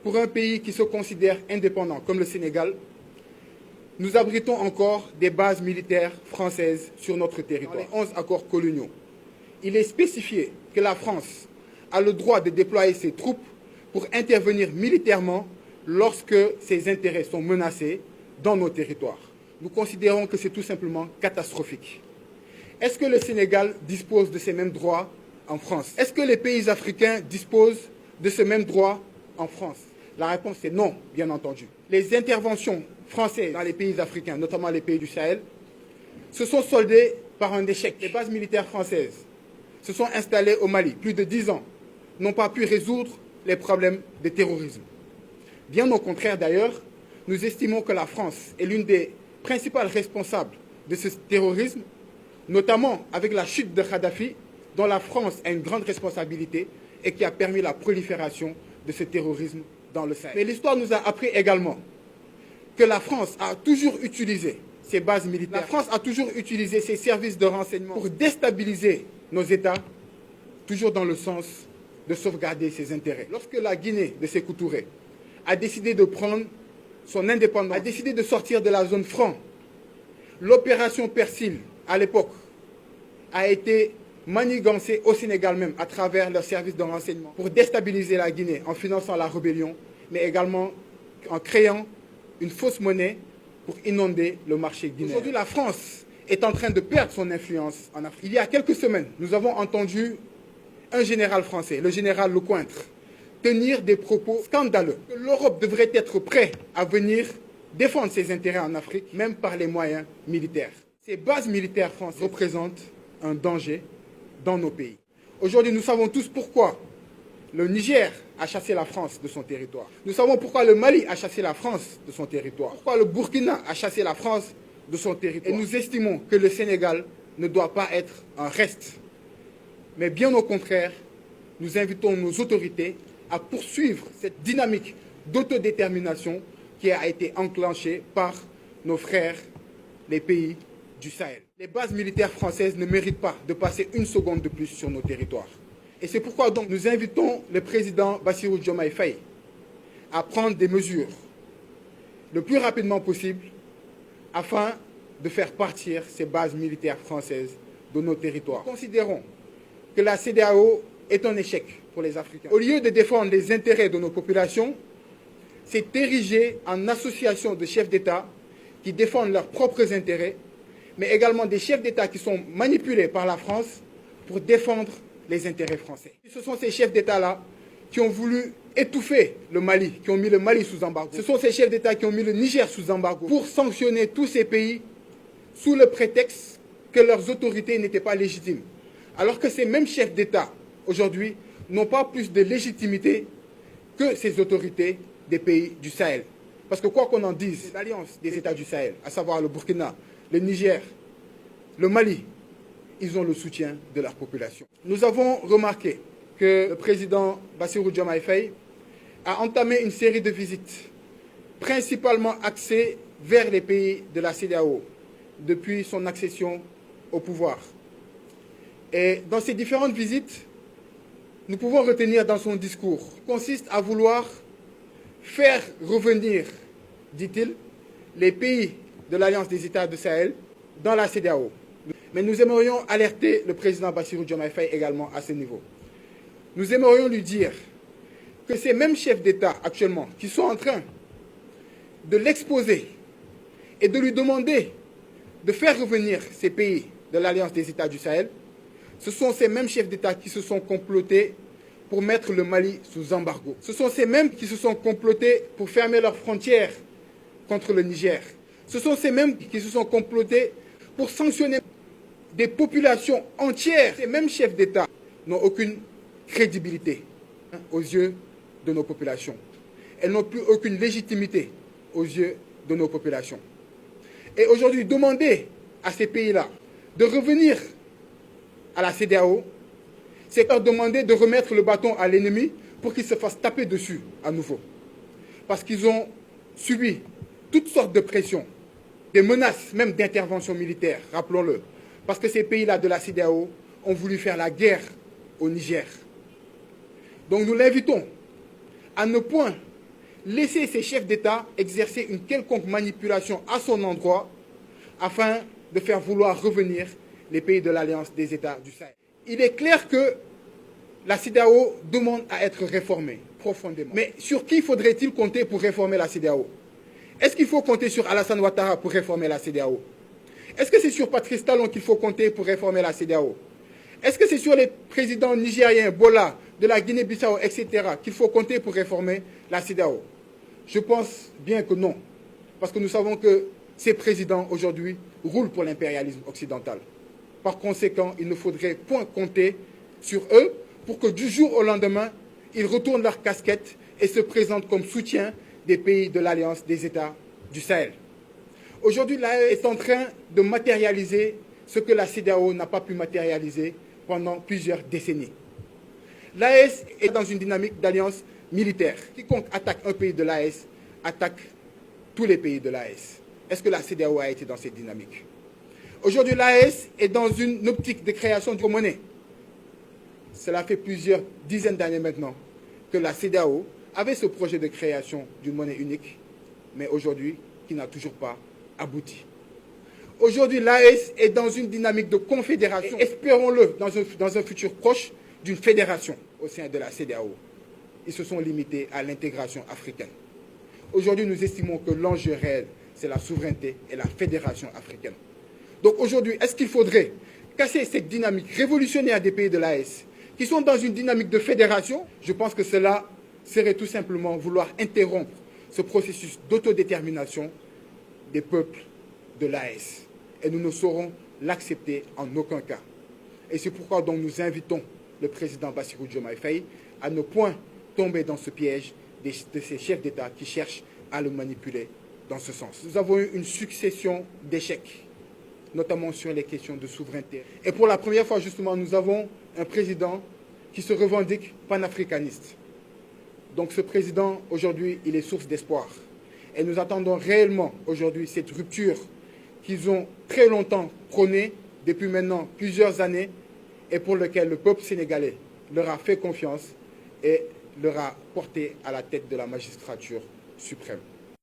Pour un pays qui se considère indépendant comme le Sénégal, nous abritons encore des bases militaires françaises sur notre territoire. Dans les 11 accords coloniaux, il est spécifié que la France a le droit de déployer ses troupes pour intervenir militairement lorsque ses intérêts sont menacés dans nos territoires. Nous considérons que c'est tout simplement catastrophique. Est-ce que le Sénégal dispose de ces mêmes droits en France? Est-ce que les pays africains disposent de ce même droit en France? La réponse est non, bien entendu. Les interventions françaises dans les pays africains, notamment les pays du Sahel, se sont soldées par un échec. Les bases militaires françaises se sont installées au Mali, plus de 10 ans, n'ont pas pu résoudre les problèmes de terrorisme. Bien au contraire d'ailleurs, nous estimons que la France est l'une des principales responsables de ce terrorisme, notamment avec la chute de Kadhafi, dont la France a une grande responsabilité et qui a permis la prolifération de ce terrorisme dans le Sahel. Mais l'histoire nous a appris également que la France a toujours utilisé ses bases militaires. La France a toujours utilisé ses services de renseignement pour déstabiliser nos États, toujours dans le sens de sauvegarder ses intérêts. Lorsque la Guinée de Sékou Touré a décidé de prendre son indépendance, a décidé de sortir de la zone franc, l'opération Persil, à l'époque, a été manigancée au Sénégal même à travers leurs services de renseignement pour déstabiliser la Guinée en finançant la rébellion, mais également en créant une fausse monnaie pour inonder le marché guinéen. Aujourd'hui, la France est en train de perdre son influence en Afrique. Il y a quelques semaines, nous avons entendu un général français, le général Lecointre, tenir des propos scandaleux. L'Europe devrait être prête à venir défendre ses intérêts en Afrique, même par les moyens militaires. Ces bases militaires françaises représentent un danger dans nos pays. Aujourd'hui, nous savons tous pourquoi le Niger a chassé la France de son territoire. Nous savons pourquoi le Mali a chassé la France de son territoire. Pourquoi le Burkina a chassé la France de son territoire. Et nous estimons que le Sénégal ne doit pas être un reste. Mais bien au contraire, nous invitons nos autorités à poursuivre cette dynamique d'autodétermination qui a été enclenchée par nos frères, les pays du Sahel. Les bases militaires françaises ne méritent pas de passer une seconde de plus sur nos territoires. Et c'est pourquoi donc nous invitons le président Bassirou Diomaye Faye à prendre des mesures le plus rapidement possible afin de faire partir ces bases militaires françaises de nos territoires. Nous considérons que la CEDEAO est un échec pour les Africains. Au lieu de défendre les intérêts de nos populations, c'est érigé en association de chefs d'État qui défendent leurs propres intérêts, mais également des chefs d'État qui sont manipulés par la France pour défendre les intérêts français. Ce sont ces chefs d'État-là qui ont voulu étouffer le Mali, qui ont mis le Mali sous embargo. Ce sont ces chefs d'État qui ont mis le Niger sous embargo pour sanctionner tous ces pays sous le prétexte que leurs autorités n'étaient pas légitimes. Alors que ces mêmes chefs d'État, aujourd'hui, n'ont pas plus de légitimité que ces autorités des pays du Sahel. Parce que quoi qu'on en dise, l'alliance des États du Sahel, à savoir le Burkina, le Niger, le Mali, ils ont le soutien de leur population. Nous avons remarqué que le président Bassirou Diomaye Faye a entamé une série de visites, principalement axées vers les pays de la CEDEAO, depuis son accession au pouvoir. Et dans ces différentes visites, nous pouvons retenir dans son discours, consiste à vouloir faire revenir, dit-il, les pays de l'Alliance des États du Sahel dans la CEDEAO. Mais nous aimerions alerter le président Bassirou Diomaye Faye également à ce niveau. Nous aimerions lui dire que ces mêmes chefs d'État actuellement qui sont en train de l'exposer et de lui demander de faire revenir ces pays de l'Alliance des États du Sahel, ce sont ces mêmes chefs d'État qui se sont complotés pour mettre le Mali sous embargo. Ce sont ces mêmes qui se sont complotés pour fermer leurs frontières contre le Niger. Ce sont ces mêmes qui se sont complotés pour sanctionner des populations entières. Ces mêmes chefs d'État n'ont aucune crédibilité aux yeux de nos populations. Elles n'ont plus aucune légitimité aux yeux de nos populations. Et aujourd'hui, demander à ces pays-là de revenir à la CEDEAO, c'est leur demander de remettre le bâton à l'ennemi pour qu'il se fasse taper dessus à nouveau. Parce qu'ils ont subi toutes sortes de pressions, des menaces même d'intervention militaire, rappelons-le. Parce que ces pays-là de la CEDEAO ont voulu faire la guerre au Niger. Donc nous l'invitons à ne point laisser ces chefs d'État exercer une quelconque manipulation à son endroit afin de faire vouloir revenir les pays de l'Alliance des États du Sahel. Il est clair que la CEDEAO demande à être réformée profondément. Mais sur qui faudrait-il compter pour réformer la CEDEAO? Est-ce qu'il faut compter sur Alassane Ouattara pour réformer la CEDEAO? Est-ce que c'est sur Patrice Talon qu'il faut compter pour réformer la CEDEAO? Est-ce que c'est sur les présidents nigériens, Bola, de la Guinée-Bissau, etc., qu'il faut compter pour réformer la CEDEAO? Je pense bien que non. Parce que nous savons que ces présidents, aujourd'hui, roulent pour l'impérialisme occidental. Par conséquent, il ne faudrait point compter sur eux pour que du jour au lendemain, ils retournent leur casquette et se présentent comme soutien des pays de l'Alliance des États du Sahel. Aujourd'hui, l'AES est en train de matérialiser ce que la CEDEAO n'a pas pu matérialiser pendant plusieurs décennies. L'AES est dans une dynamique d'alliance militaire. Quiconque attaque un pays de l'AES attaque tous les pays de l'AES. Est-ce que la CEDEAO a été dans cette dynamique? Aujourd'hui, l'AES est dans une optique de création d'une monnaie. Cela fait plusieurs dizaines d'années maintenant que la CEDEAO avait ce projet de création d'une monnaie unique, mais aujourd'hui, qui n'a toujours pas abouti. Aujourd'hui, l'AES est dans une dynamique de confédération, et espérons-le, dans un futur proche, d'une fédération au sein de la CEDEAO. Ils se sont limités à l'intégration africaine. Aujourd'hui, nous estimons que l'enjeu réel, c'est la souveraineté et la fédération africaine. Donc aujourd'hui, est-ce qu'il faudrait casser cette dynamique révolutionnaire des pays de l'AES qui sont dans une dynamique de fédération? Je pense que cela serait tout simplement vouloir interrompre ce processus d'autodétermination des peuples de l'AES. Et nous ne saurons l'accepter en aucun cas. Et c'est pourquoi donc nous invitons le président Bassirou Diomaye Faye à ne point tomber dans ce piège de ces chefs d'État qui cherchent à le manipuler dans ce sens. Nous avons eu une succession d'échecs, notamment sur les questions de souveraineté. Et pour la première fois, justement, nous avons un président qui se revendique panafricaniste. Donc ce président, aujourd'hui, il est source d'espoir. Et nous attendons réellement, aujourd'hui, cette rupture qu'ils ont très longtemps prônée, depuis maintenant plusieurs années, et pour laquelle le peuple sénégalais leur a fait confiance et leur a porté à la tête de la magistrature suprême.